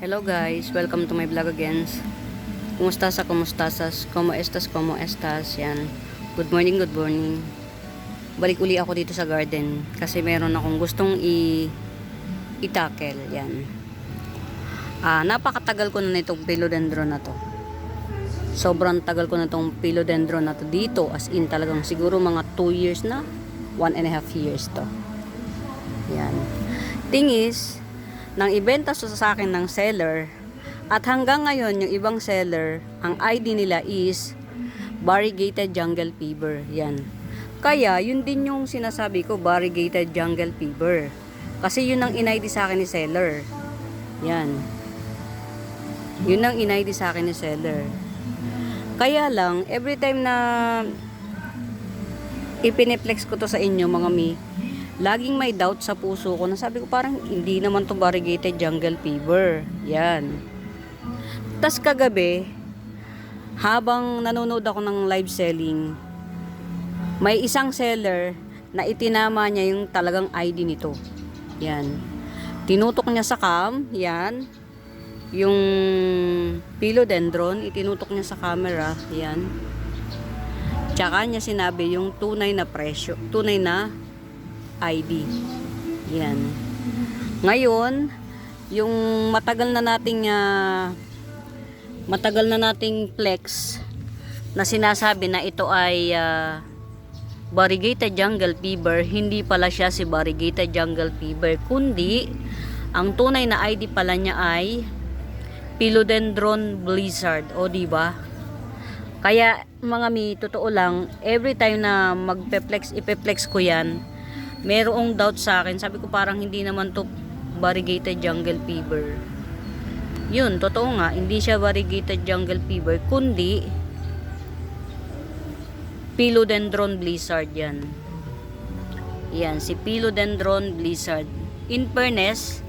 Hello guys, welcome to my vlog again. Kumusta sa, como estas, yan. Good morning, good morning. Balik uli ako dito sa garden kasi meron akong gustong i-tackle, yan. Napakatagal ko na nitong philodendron na to. Sobrang tagal ko na itong philodendron na to dito, as in talagang siguro mga 2 years na, 1.5 years to. Yan. Thing is, nang ibenta sa akin ng seller, at hanggang ngayon yung ibang seller, ang ID nila is variegated jungle fever. Yan. Kaya yun din yung sinasabi ko, variegated jungle fever. Kasi yun ang in-ID sa akin ni seller. Yan. Yun ang in-ID sa akin ni seller. Kaya lang, every time na ipineplex ko to sa inyo mga mi, laging may doubt sa puso ko na sabi ko parang hindi naman to variegated jungle fever. Yan. Tas kagabi, habang nanonood ako ng live selling, may isang seller na itinama niya yung talagang ID nito. Yan. Tinutok niya sa cam, yan. Yung philodendron, itinutok niya sa camera, yan. Tsaka niya sinabi yung tunay na presyo, tunay na ID. Yan. Ngayon, yung matagal na nating flex na sinasabi na ito ay variegated jungle fever, hindi pala siya si variegated jungle fever, kundi ang tunay na ID pala niya ay philodendron blizzard. O diba? Kaya mga mi, totoo lang, every time na ipeplex ko yan, merong doubt sa akin. Sabi ko parang hindi naman to variegated jungle fever. Yun, totoo nga, hindi siya variegated jungle fever, kundi philodendron blizzard yan. Yan, si philodendron blizzard. In fairness,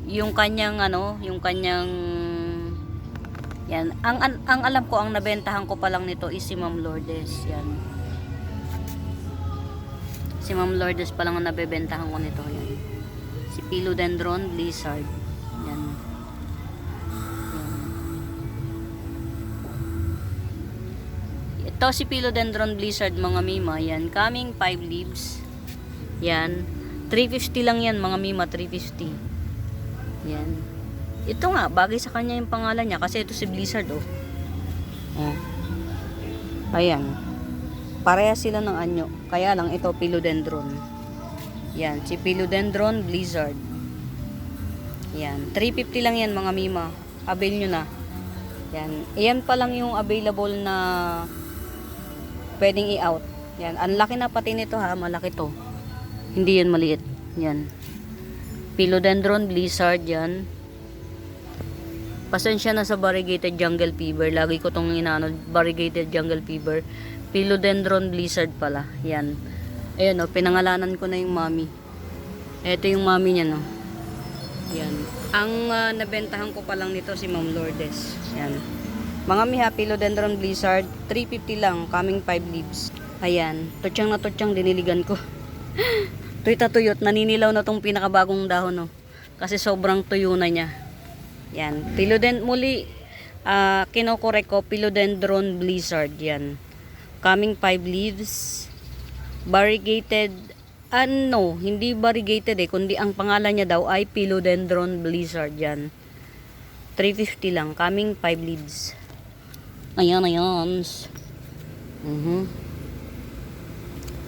yung kanyang yan, ang alam ko, ang nabentahan ko pa lang nito is si Ma'am Lourdes. Yan. Si Ma'am Lourdes pa lang ang nabebentahan ko nito. Yan. Si philodendron blizzard. Yan. Yan. Ito si philodendron blizzard mga mima. Yan. Coming 5 leaves. Yan. 350 lang yan mga mima. 350. Yan. Ito nga. Bagay sa kanya yung pangalan niya. Kasi ito si blizzard oh. Oh. Ayan. Parehas sila ng anyo. Kaya lang ito philodendron. Yan, si philodendron blizzard. Yan, 350 lang yan mga mima. Avail nyo na. Yan, iyan pa lang yung available na pwedeng i-out. Yan, ang laki na pati nito ha, malaki to. Hindi yan maliit. Yan. Philodendron blizzard yan. Pasensya na sa variegated jungle fever. Lagi ko tong inaano, variegated jungle fever. Philodendron blizzard pala. Yan. Ayan o, pinangalanan ko na yung mommy. Ito yung mommy niya no. Yan. Ang nabentahan ko pa lang nito si Ma'am Lourdes. Yan. Mga miha, philodendron blizzard, 350 lang, coming 5 leaves. Ayan. Tutyang na tutyang diniligan ko. Tuyot, naninilaw na tong pinakabagong dahon no. Kasi sobrang tuyo na niya. Yan. Muli, kinokorek ko, philodendron blizzard. Yan. Coming 5 leaves. Variegated. No, hindi variegated kundi ang pangalan niya daw ay philodendron blizzard yan. 350 lang. Coming 5 leaves. Ayan.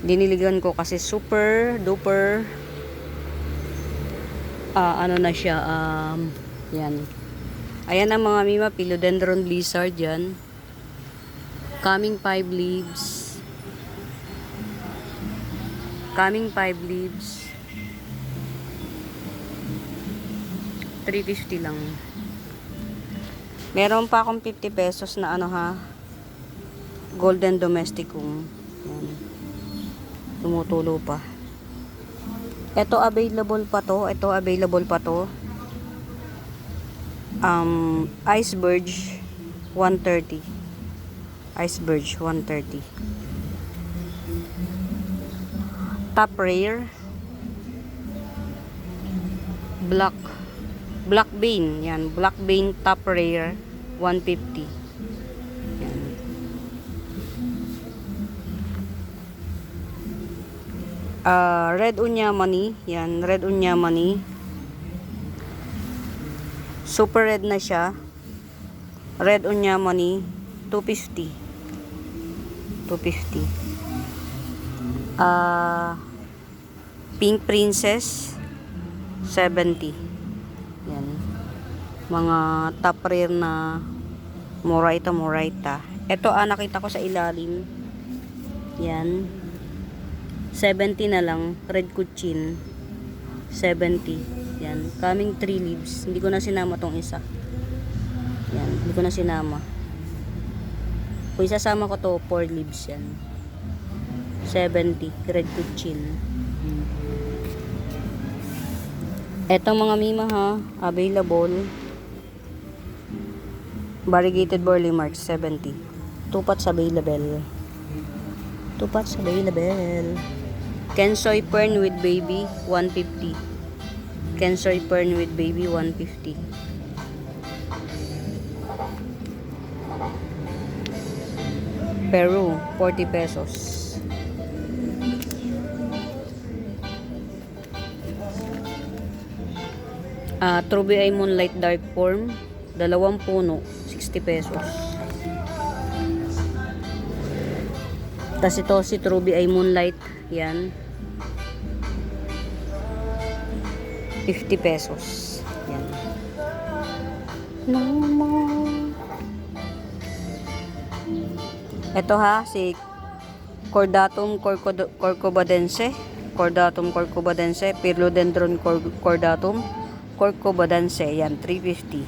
Diniligan ko kasi super duper ano na siya. Yan. Ayan ang mga mima, philodendron blizzard yan. Coming 5 leaves. Coming 5 leaves. 350 lang. Meron pa akong 50 pesos na ano ha. Golden domesticum. Yan. Tumutulo pa. Ito available pa to. Iceberg 130. Iceberg 130. Top rare black Black Vein. Yan. Black Vein top rare. 150. Yan. Red Unyamani. Yan. Red Unyamani. Super red na siya. Red Unyamani. 250. 250. Pink Princess 70. Yan. Mga top rare na Moraita. Ito nakita ko sa ilalim. Yan. 70 na lang. Red Kuchin 70. Yan. Coming 3 leaves. Hindi ko na sinama tong isa. Yan. Hindi ko na sinama. Kung isasama ko to 4 leaves yan. 70. Red Kuchin. Etong mga mima ha, available. Variegated Burley Marks 70. 2 pots available. 2 pots available. Kensoy Fern with baby 150. Kensoy Fern with baby 150. Peru 40 pesos. Truby Eye Moonlight Dark Form 2 puno 60 pesos. Tas ito si Truby Eye Moonlight, yan 50 pesos. Yan. No more. Ito ha, si Cordatum Corcovadense, Philodendron Cordatum Corcovadense, yan 350.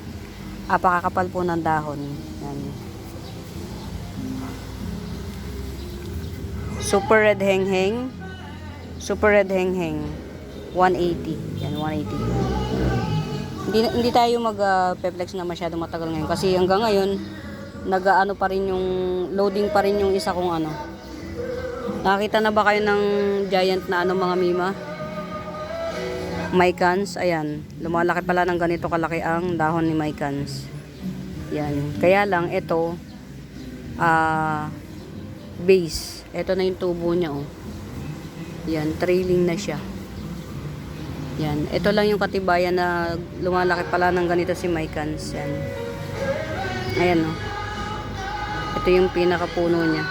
Apakakapal po ng dahon. Yan. Super Red Hengheng 180. Yan 180. Hindi tayo mag-peplex na masyado matagal ngayon kasi hanggang ngayon nag-ano pa rin yung loading pa rin yung isa kong ano. Nakita na ba kayo ng giant na mga mima? Mycans, ayan. Lumalaki pala ng ganito kalaki ang dahon ni Mycans. Yan. Kaya lang ito base. Ito na yung tubo niya oh. Yan, trailing na siya. Yan. Ito lang yung katibayan na lumalaki pala ng ganito si Mycans. Yan. Ayan oh. Ito yung pinakapuno niya.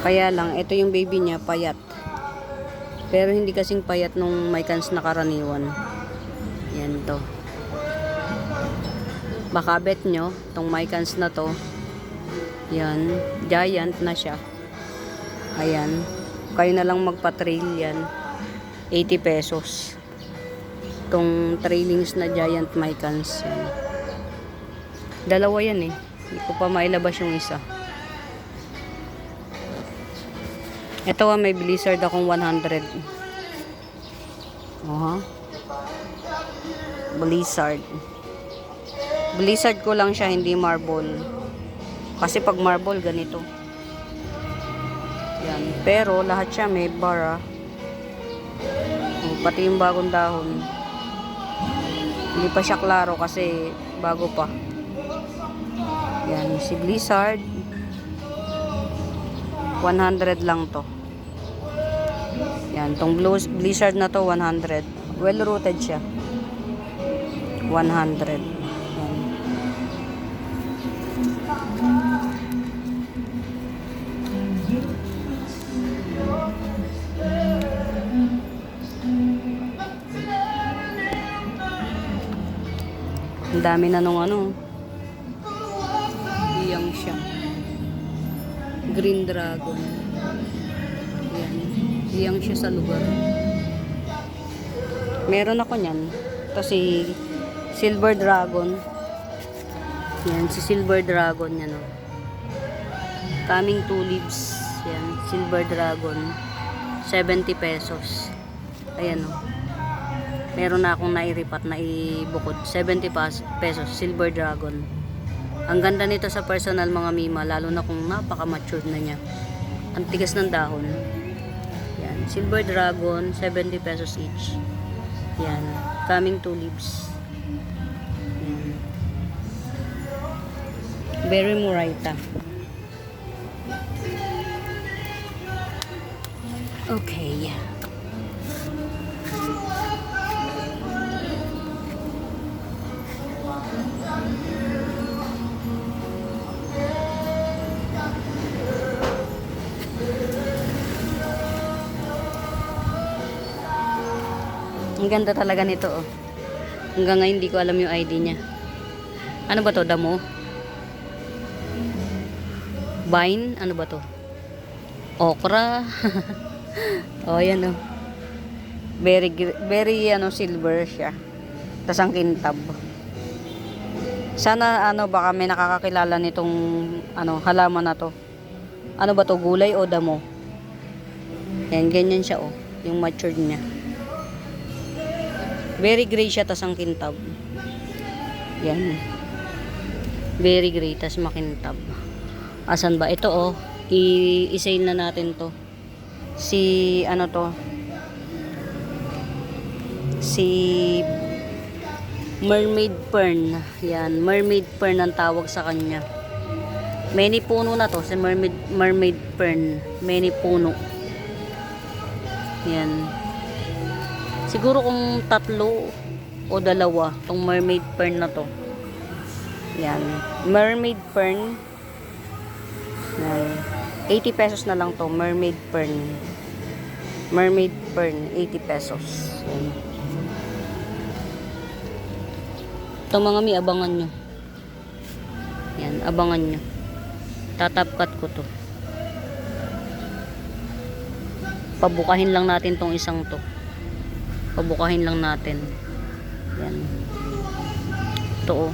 Kaya lang, ito yung baby niya, payat. Pero hindi kasing payat nung Mycans na karaniwan. Yan to. Baka bet nyo, tong Mycans na to. Yan, giant na siya. Ayan. Kayo na lang magpa-trail yan. 80 pesos. Tong trailings na giant Mycans. Yan. Dalawa yan eh. Hindi ko pa mailabas yung isa. Ito may blizzard akong 100. Blizzard ko lang siya, hindi marble. Kasi pag marble ganito. Yan. Pero lahat siya may bara. Pati yung bagong dahon. Hindi pa siya klaro kasi bago pa. Yan, si Blizzard 100 lang to. Yan, tong Blizzard na to 100. Well rooted siya. 100. Yan. Ang dami na nung iyang siya. Green Dragon. Yan. Iyang siya sa lugar. Meron ako niyan. Ito si Silver Dragon. Yan. Si Silver Dragon. Yan o. Coming 2 leaves. Yan. Silver Dragon. 70 pesos. Ayan o. Meron na akong nairipat na ibukod. 70 pesos. Silver Dragon. Ang ganda nito sa personal mga mima, lalo na kung napaka-matured na niya. Ang tigas ng dahon. Yan. Silver Dragon, 70 pesos each. Yan. Coming 2 leaves. Berry Murayta. Okay. Ang ganda talaga nito, oh. Hanggang ngayon hindi ko alam yung ID niya. Ano ba to? Damo? Vine? Ano ba to? Okra? Oh, yan, oh. Very silver siya. Tas ang kintab. Sana baka may nakakakilala nitong halaman na to. Ano ba to? Gulay o damo? Yan, ganyan siya, oh. Yung matured niya. Very gray siya, tas ang kintab. Yan. Very gray, tas makintab. Asan ba? Ito, oh. I-sale na natin to. Si mermaid fern. Yan, mermaid fern ang tawag sa kanya. Many puno na to, si mermaid fern. Many puno. Yan. Siguro kung 3 o 2 tong mermaid fern na to. Yan. Mermaid fern. Yan. 80 pesos na lang to, mermaid fern. Mermaid fern, 80 pesos. Yan. Ito mga mi, abangan nyo. Yan, abangan nyo. Tatapkat ko to. Pabukahin lang natin tong isang to. Pabukahin lang natin. Yan. Ito, oh.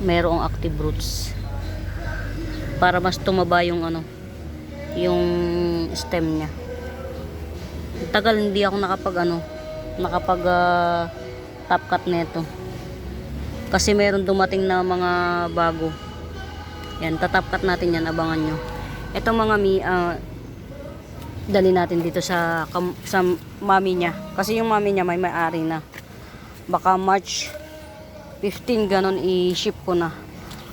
Merong active roots. Para mas tumaba yung yung stem niya. Tagal hindi ako nakapag top cut nito. Kasi meron dumating na mga bago. Yan, tatop cut natin yan, abangan nyo. Ito mga mi, dali natin dito sa mami niya. Kasi yung mami niya may may-ari na. Baka March 15 ganon i-ship ko na.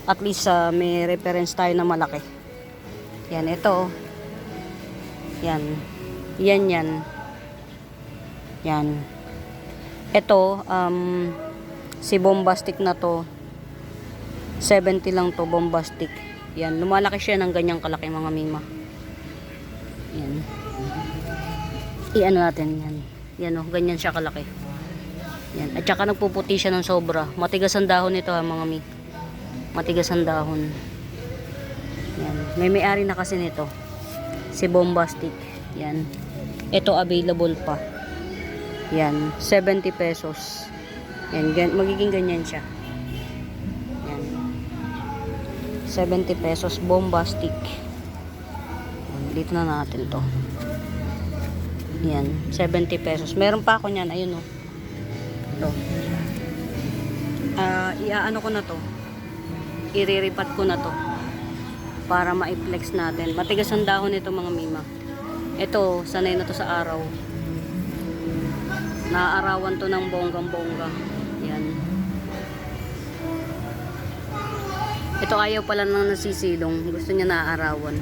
At least may reference tayo na malaki. Yan, ito. Yan. Yan. Yan. Ito, si bombastic na to. 70 lang to, bombastic. Yan, lumalaki siya ng ganyang kalaki mga mima. Yan. I-ano natin yan. Yan, oh, ganyan siya kalaki. Yan. At saka nagpuputi siya ng sobra. Matigas ang dahon nito, ha, mga mi. Matigas ang dahon. Yan. May-ari na kasi nito. Si bombastic. Yan. Ito available pa. Yan. 70 pesos. Yan. Magiging ganyan siya. Yan. 70 pesos. Bombastic. Yan. Dito na natin to. Yan. 70 pesos. Meron pa ako niyan. Ayun, oh. Ito. Iaano ko na to. Iriripat ko na to para ma-flex natin. Matigas ang dahon nito mga mima. Ito, sanay na to sa araw. Naaarawan to ng bonggang-bongga. Yan. Ito ayaw pala nang nasisilong. Gusto niya naaarawan.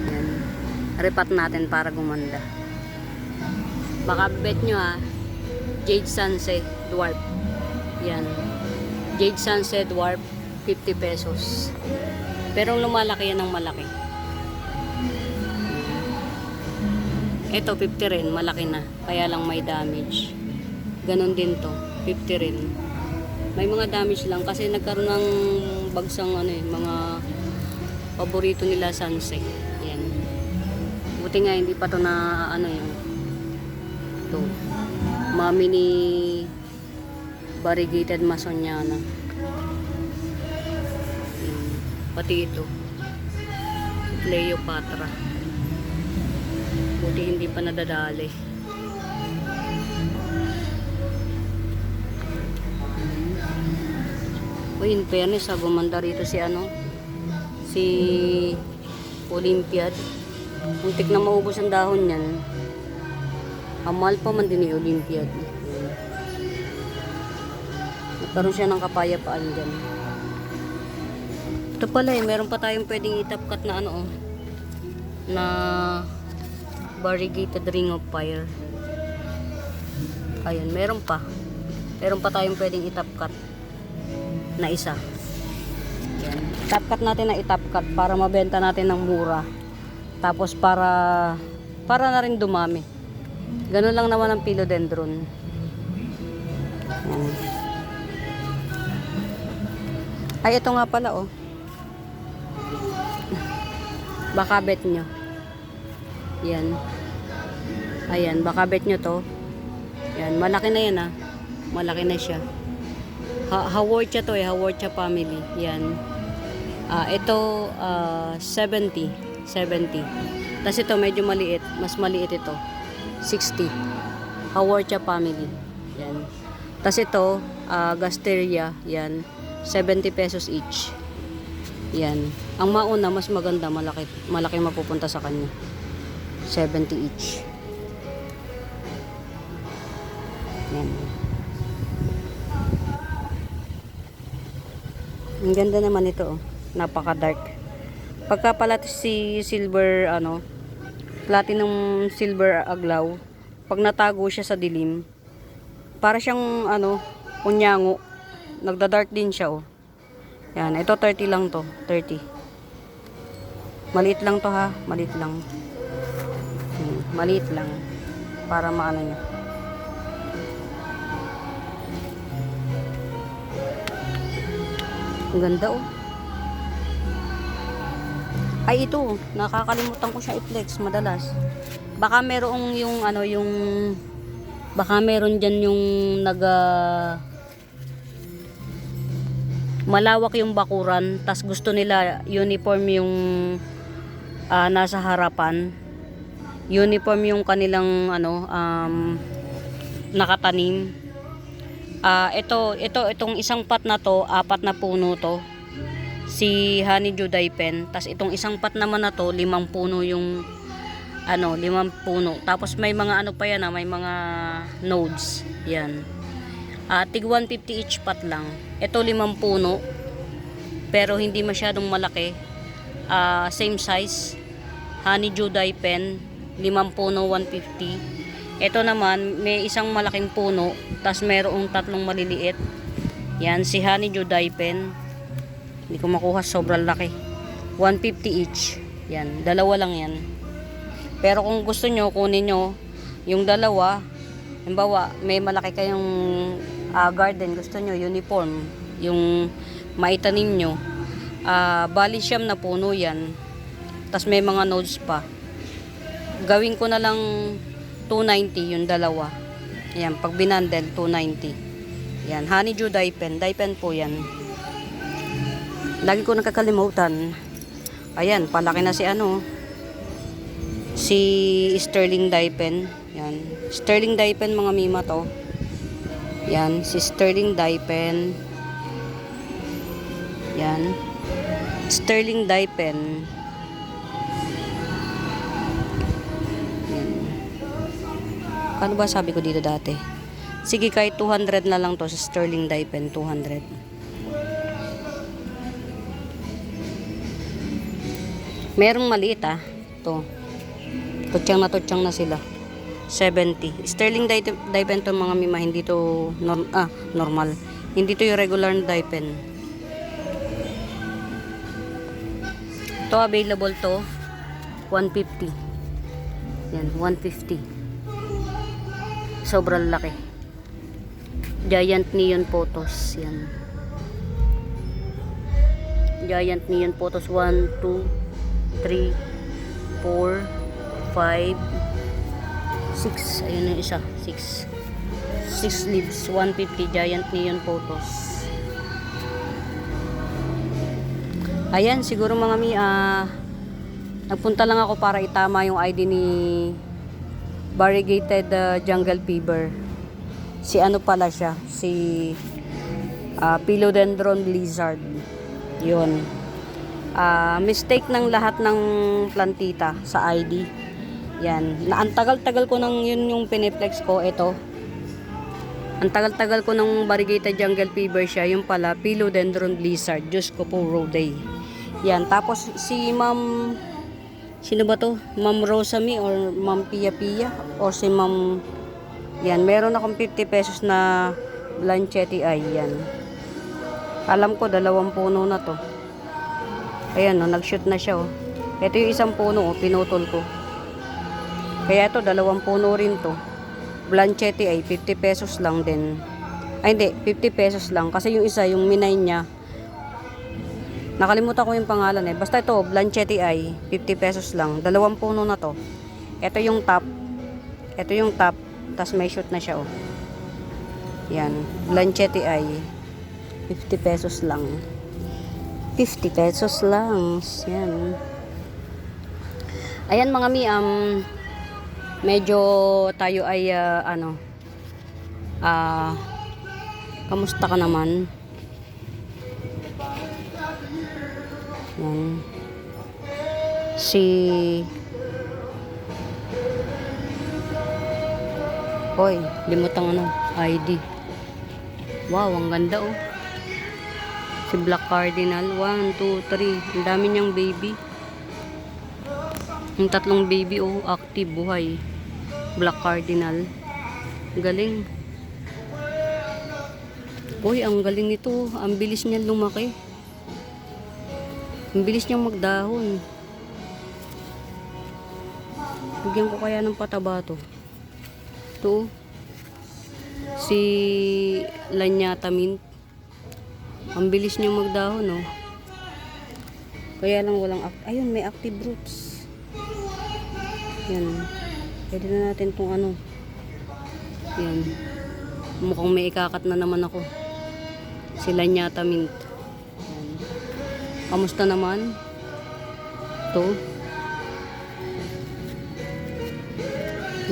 Yan. Ripat natin para gumanda. Baka bet nyo, ha. Jade Sunset Dwarf. Yan. Jade Sunset Dwarf, 50 pesos. Pero lumalaki yan ng malaki. Ito, 50 rin. Malaki na. Kaya lang may damage. Ganon din to. 50 rin. May mga damage lang. Kasi nagkaroon ng bagsang mga paborito nila sunset. Yan. Buti nga hindi pa to na yun. Ito. Mami ni variegated Masoniana. Pati ito. Cleopatra. Buti hindi pa nadadali. Uy, in fairness, gumanda rito si Olympiad. Muntik na maubos ang dahon niyan. Amal pa man din ni Olympiad. Nagkaroon siya ng kapayapaan dyan. Ito pala eh, meron pa tayong pwedeng itapkat na ano oh, na variegated ring of fire. Ayun, meron pa. Meron pa tayong pwedeng itapkat na isa. Yan. Itapkat natin na itapkat para mabenta natin ng mura. Tapos para na rin dumami. Ganun lang naman ang philodendron. Yan. Ay, ito nga pala oh. Baka bet nyo. Yan. Ayan, baka bet nyo to. Yan, malaki na yan ah. Malaki na siya. Haworthia to eh, Haworthia family. Yan. Ito 70. Tapos ito medyo maliit, mas maliit ito. 60. Haworthia family. Yan. Tapos ito Gasteria, yan. 70 pesos each. Yan. Ang mauna mas maganda, malaki mapupunta sa kanya. 70 each. Yan. Ang ganda naman ito, oh. Napaka-dark. Pagka pala si silver, platinum silver aglaw, pag natago siya sa dilim, para siyang, unyango. Nagda-dark din siya, oh. Yan, ito 30 lang to, 30. Maliit lang to ha, maliit lang. Maliit lang. Para maano niya. Ang ganda oh. Ay ito, nakakalimutan ko siya i-flex madalas. Baka merong yung baka meron diyan yung malawak yung bakuran, tas gusto nila uniform yung nasa harapan. Uniform yung kanilang nakatanim. Itong isang pot na to, 4 na puno to. Si Honeydew Daipen. Tas itong isang pot naman na to, 5 puno yung 5 puno. Tapos may mga pa yan, may mga nodes. Yan. Tig 150 each pot lang. Ito 5 puno. Pero hindi masyadong malaki. Same size. Honeydew Daipen, 5 puno 150. Ito naman, may isang malaking puno, tas mayroong 3 maliliit. Yan, si Honeydew Daipen. Hindi ko makuha, sobrang laki. 150 each. Yan, dalawa lang yan. Pero kung gusto nyo, kunin nyo yung dalawa. Halimbawa, may malaki kayong garden, gusto nyo, uniform. Yung maitanim nyo. Bali siyam na puno yan. Tas may mga nodes pa. Gawin ko na lang 290 yung dalawa. Ayan, pag binandel 290. Yan, Honeydew Daipen. Daipen po yan. Lagi ko nakakalimutan. Ayan, palaki na si Sterling Daipen. Yan. Sterling Daipen mga mima to. Yan, si Sterling Daipen. Yan. Sterling Daipen. Ano ba sabi ko dito dati? Sige, kahit 200 na lang to sa Sterling Daipen, 200. Merong maliit to. Tutsang na sila. 70. Sterling Daipen to mga mima, hindi to normal. Hindi to yung regular na Daipen. To available to 150. Yan, 150. Sobrang laki. Giant Neon Photos. Yan. Giant Neon Photos. 1, 2, 3, 4, 5, 6. Ayun yung isa. 6. 6 leaves. 150. Giant Neon Photos. Ayan. Siguro mga nagpunta lang ako para itama yung ID ni Variegated Jungle Fever. Si pala siya, si Philodendron Blizzard. Yun. Mistake ng lahat ng plantita sa ID. Yan. Ang tagal-tagal ko nang yun yung piniplex ko. Ito. Ang tagal-tagal ko nang Variegated Jungle Fever siya. Yung pala, Philodendron Blizzard. Diyos ko po, Roday. Yan. Tapos si Ma'am, sino ba to? Ma'am Rosami or Ma'am Pia Pia or si Ma'am, yan, meron akong 50 pesos na Blanchetti ay yan. Alam ko 2 puno na to. Ayan, oh, nag-shoot na siya, oh. Ito yung isang puno, oh, pinutol ko. Kaya ito 2 puno rin to. Blanchetti ay 50 pesos lang din. Ay hindi, 50 pesos lang kasi yung isa, yung minay niya, nakalimutan ko yung pangalan eh. Basta ito, Blanchetti ay 50 pesos lang. 2 puno na to. Ito yung top. Ito yung top. Tapos may shoot na siya, oh. Yan. Blanchetti ay 50 pesos lang. 50 pesos lang. Yan. Ayan mga mi, medyo tayo ay, kamusta ka naman? Yan. Hoy, limutang ID. Wow, ang ganda, oh. Si Black Cardinal. 1, 2, 3. Ang dami niyang baby. Yung 3 baby, oh, active, buhay. Black Cardinal. Galing. Uy, ang galing nito. Ang bilis niya lumaki. Ang bilis niyang magdahon. Bigyan ko kaya ng pataba to. Ito. Si Lanyata Mint. Ang bilis niyang magdahon, oh. Kaya lang walang ayun, may active roots. Yan. Pwede na natin itong yan. Mukhang may ikakat na naman ako. Sila Lanyata Mint. Yan. Kamusta naman? Ito.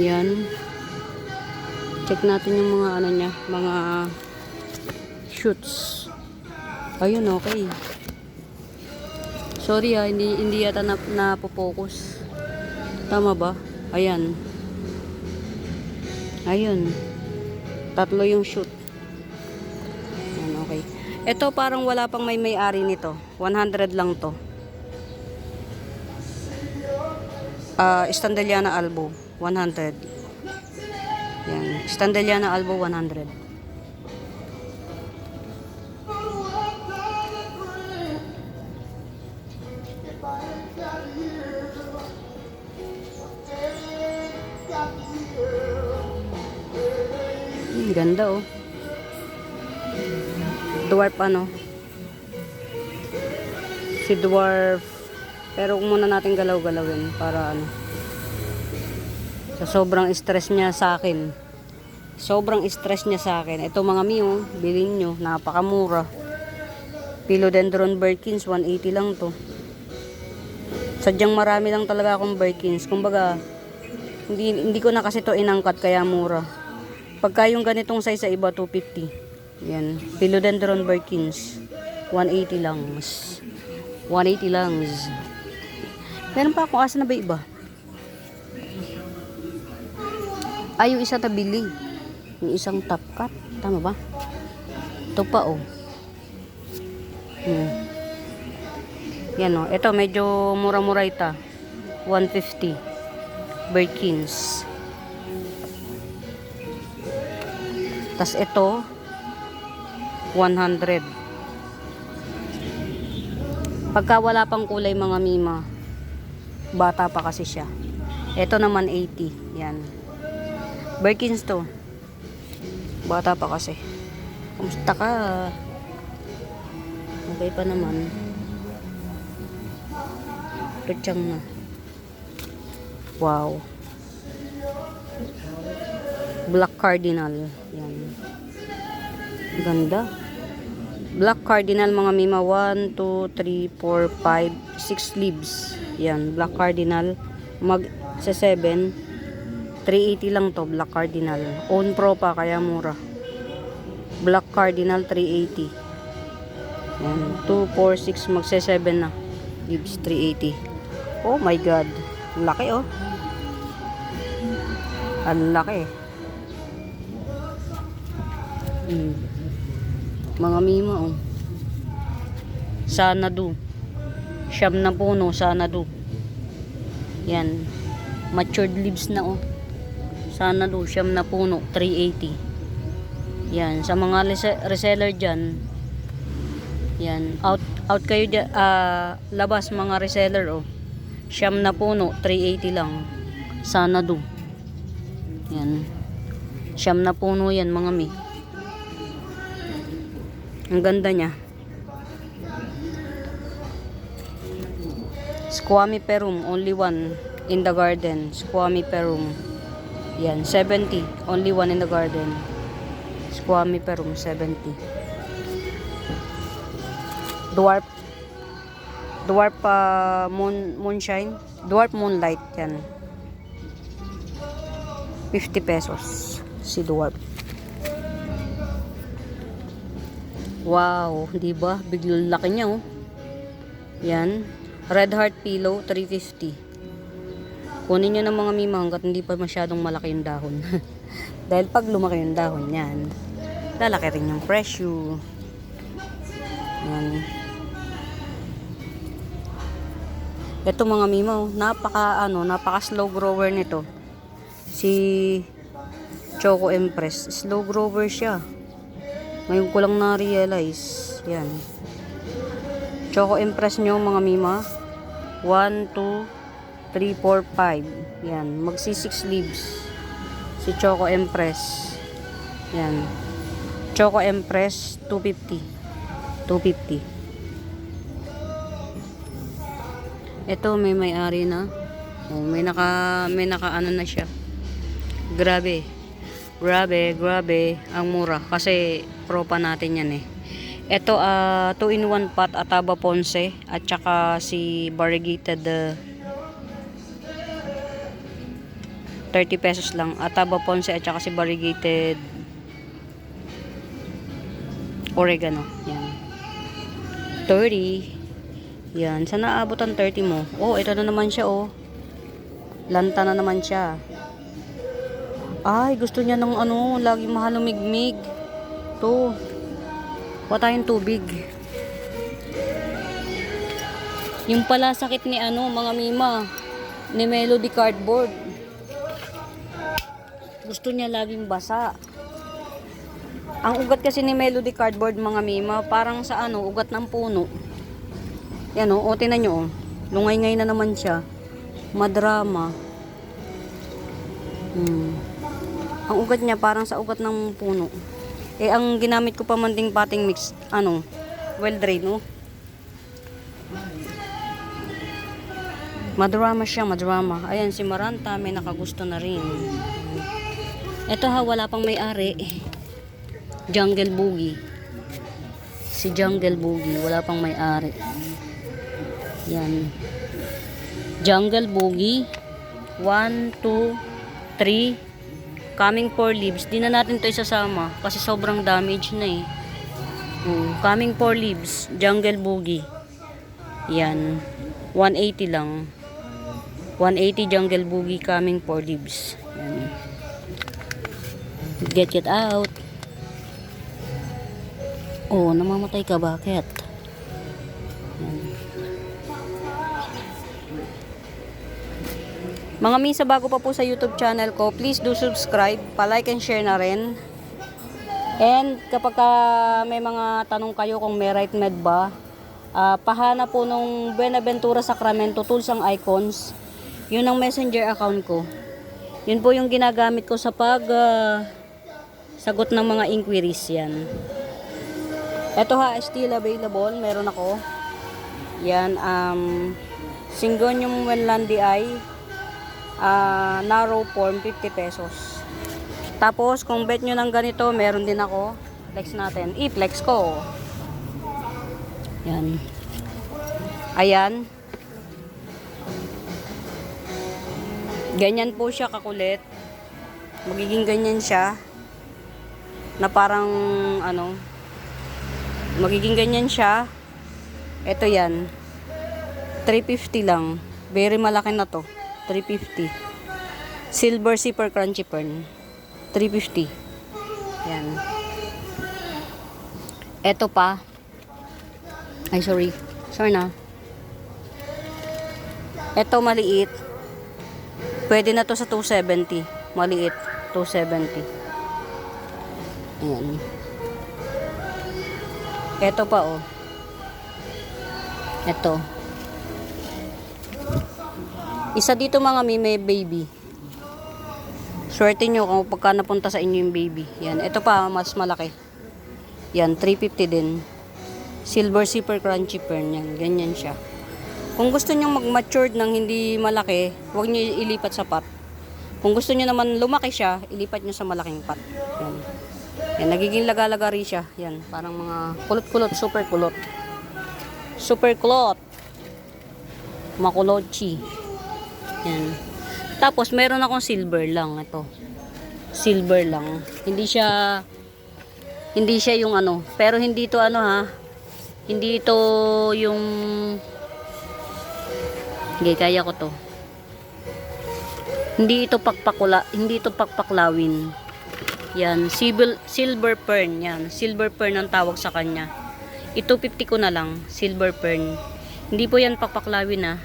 Yan. Check natin yung mga niya, mga shoots. Ayun, okay. Sorry hindi yata napopokus. Tama ba? Ayan. Ayun. 3 yung shoot. Ayan, okay. Ito parang wala pang may-ari nito. 100 lang to. Standeliana Albo. 100. Yan. Standeliana Albo 100. Ganda, oh. Dwarf si dwarf. Pero muna natin galaw-galawin para sa sobrang stress niya sa akin. Ito mga miyo, bilhin nyo, napakamura. Philodendron Birkins 180 lang to. Sadyang marami lang talaga akong Birkins. Kumbaga hindi ko na kasi to inangkat kaya mura. Pagka yung ganitong size sa iba 250. Yan, Philodendron Birkins 180 lang. 180 lang. Meron pa akong asa na ba iba? Ay, yung isa tabili. Yung isang top cut. Tama ba? Ito pa, oh. Yan, oh. Ito, medyo mura-mura ita. 150. Birkins. Tas ito, 100. Pagka wala pang kulay mga mima, bata pa kasi siya. Ito naman 80. Yan. Birkins to. Bata pa kasi. Kumusta ka? Okay pa naman. Tutsang na. Wow. Black Cardinal. Yan. Ganda. Black Cardinal mga mima. 1, 2, 3, 4, 5, 6 leaves. Yan. Black Cardinal. Sa 7. 380 lang to, Black Cardinal. Own Pro pa, kaya mura. Black Cardinal, 380. Yan. 2, 4, 6, magse-7 na. Leaves, 380. Oh my God. Laki, oh. Ang laki. Mga mima, oh. Sana do. Siyam na puno, Sanadu. Yan. Matured leaves na oh. Sanadu, siyam na puno, 380. Yan. Sa mga reseller dyan, yan. Out kayo dyan, labas mga reseller oh. Siyam na puno, 380 lang. Sanadu. Yan. Siyam na puno yan mga mi. Ang ganda niya. Squammy perum, only one in the garden. Squammy perum. Yan, 70. Only one in the garden. Squammy perum, 70. Dwarf moonshine. Dwarf moonlight. Yan. 50 pesos. Si dwarf. Wow, di ba? Biglang laki niya oh. Yan. Red heart pillow, 350. Kunin nyo ng mga mima hanggat hindi pa masyadong malaki yung dahon. Dahil pag lumaki yung dahon yan, lalaki rin yung presyo. Yan. Ito mga mima, napaka slow grower nito. Si Choco Empress, slow grower siya. Ngayon ko lang na-realize. Yan. Choco Empress nyo mga mima. 1, 2, 3, 4, 5. Yan. Magsi 6 leaves. Si Choco Empress. Yan. Choco Empress 250. 250. Ito may may-ari na. Oh, may naka ano na siya. Grabe. Ang mura kasi propa natin yan eh. Ito 2-in-1 pot Ataba Ponce at saka si variegated 30 pesos lang. Ataba Ponce at saka si variegated oregano. Yan. 30. Yan. Sana aabot ang 30 mo. Oh, ito na naman siya oh. Lanta na naman siya. Ay, gusto niya ng lagi mahal lumigmig. To. Kuha tayong tubig. Yung pala sakit ni mga mima, ni Melody Cardboard. Gusto niya laging basa. Ang ugat kasi ni Melody Cardboard mga mima, parang sa ugat ng puno. Yan o, tingnan nyo o. Lungay-ngay na naman siya. Madrama. Ang ugat niya parang sa ugat ng puno. Eh, ang ginamit ko pa manting potting mix, well drain, no? Madrama siya, madrama. Ayan, si Maranta, may nakagusto na rin. Ito wala pang may-ari. Jungle Boogie. Si Jungle Boogie, wala pang may-ari. Yan. Jungle Boogie. 1, 2, 3. Coming 4 leaves. Di na natin to isasama kasi sobrang damage na eh. Coming 4 leaves. Jungle Boogie. Yan. 180 lang. 180 Jungle Boogie coming 4 leaves. Yan. Get out. Oh, namamatay ka. Bakit? Yan. Mga misa, bago pa po sa YouTube channel ko, please do subscribe, pa-like and share na rin. And kapag may mga tanong kayo kung may right med ba, pahana po nung Buenaventura Sacramento Tools ang Icons. Yun ang messenger account ko. Yun po yung ginagamit ko sa sagot ng mga inquiries yan. Ito still available, meron ako. Yan, Syngonium Wenlandi narrow form, 50 pesos. Tapos kung bet nyo ng ganito, meron din ako. Flex natin, i-flex ko. Yan. Ayan. Ganyan po siya kakulit. Magiging ganyan siya na parang magiging ganyan siya. Ito yan, 350 lang. Very malaki na to. 350. Silver Zipper Crunchy Fern. 350. Yan. Eto pa. Ay, sorry. Sorry na. Ito maliit. Pwede na to sa 270. Maliit. 270. Ayan. Ito pa oh. Ito. Isa dito mga may baby. Swerte nyo kung pagka napunta sa inyo yung baby. Yan. Ito pa, mas malaki. Yan, 350 din. Silver Super Crunchy Fern. Yan, ganyan siya. Kung gusto nyo mag-matured ng hindi malaki, huwag nyo ilipat sa pot. Kung gusto nyo naman lumaki siya, ilipat nyo sa malaking pot. Yan. Yan, nagiging laga-lagari siya. Yan, parang mga kulot-kulot, super kulot. Super kulot. Makulochi. Yan. Tapos, meron akong silver lang. Ito. Silver lang. Hindi siya yung ano. Pero hindi ito ano ha. Hindi ito yung... Okay, kaya ko to. Hindi ito pakpaklawin. Yan, silver fern yan. Silver fern ang tawag sa kanya. Ito 50 ko na lang, silver fern. Hindi po yan pakpaklawin ha.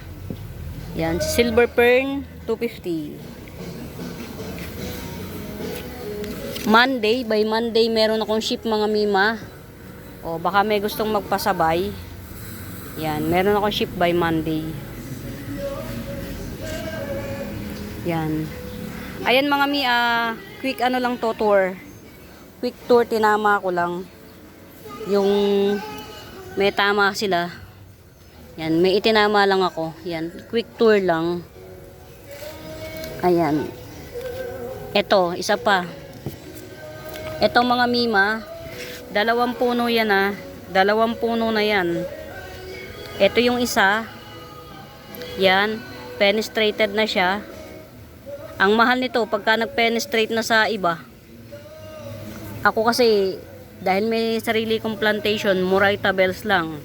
Yan, silver fern 250. Monday, by Monday meron akong ship mga mima. O baka may gustong magpasabay. Yan, meron akong ship by Monday. Yan. Ayan mga mi, quick ano lang to tour. Quick tour, tinama ko lang. Yung may tama sila. Yan, may itinama lang ako. Yan, quick tour lang. Ayan. Ito, isa pa. Ito mga mima, 2 puno yan ha. 2 puno na yan. Ito yung isa. Yan, penetrated na siya. Ang mahal nito pagka nag-penetrate na sa iba. Ako kasi dahil may sarili kong plantation, Murayta bells lang.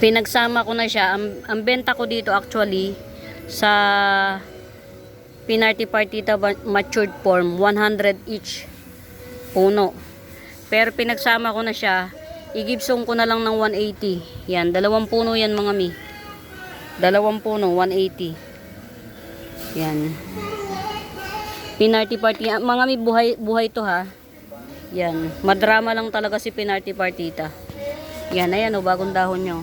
Pinagsama ko na siya. Ang benta ko dito actually sa Pinarty Partita matured form, 100 each puno. Pero pinagsama ko na siya, i-gibsong ko na lang ng 180. Yan, 2 puno yan mga mi. 2 puno, 180. Yan. Pinarty Party. Mga may buhay to ha. Yan. Madrama lang talaga si Pinarty Partita. Yan. Ayan o. Bagong dahon nyo.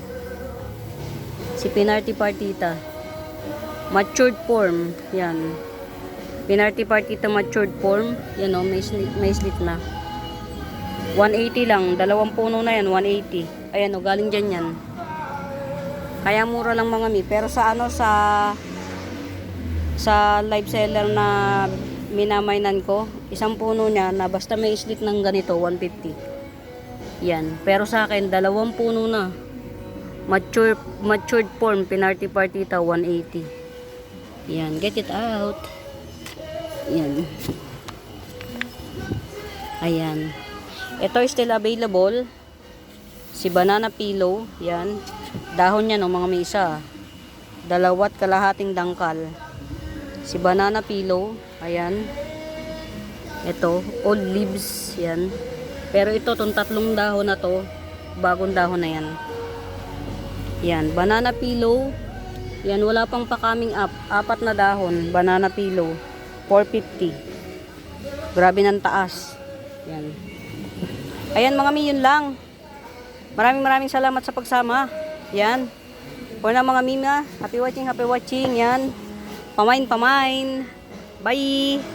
Si Pinarty Partita. Matured form. Yan. Pinarty Partita matured form. Yan o. May slit na. 180 lang. 2 puno na yan. 180. Ayan o. Galing dyan yan. Kaya mura lang mga mi. Pero sa ano sa live seller na minamainan ko, 1 puno niya na basta may slit ng ganito, 150. Yan. Pero sa akin, 2 puno na. Matured form, Pinarty Partita, 180. Yan. Get it out. Yan. Ayan. Ito is still available. Si Banana Pillow. Yan. Dahon niya no, mga may isa. 2.5 dangkal. Si Banana Pillow, ayan. Ito, old leaves, yan. Pero ito, itong 3 dahon na to, bagong dahon na yan. Yan, Banana Pillow. Yan, wala pang pa-coming up. 4 na dahon, Banana Pillow. 450. Grabe ng taas. Yan. Ayan mga mi, yun lang. Maraming salamat sa pagsama. Yan. For na mga mima, happy watching, yan. Pamain. Bye!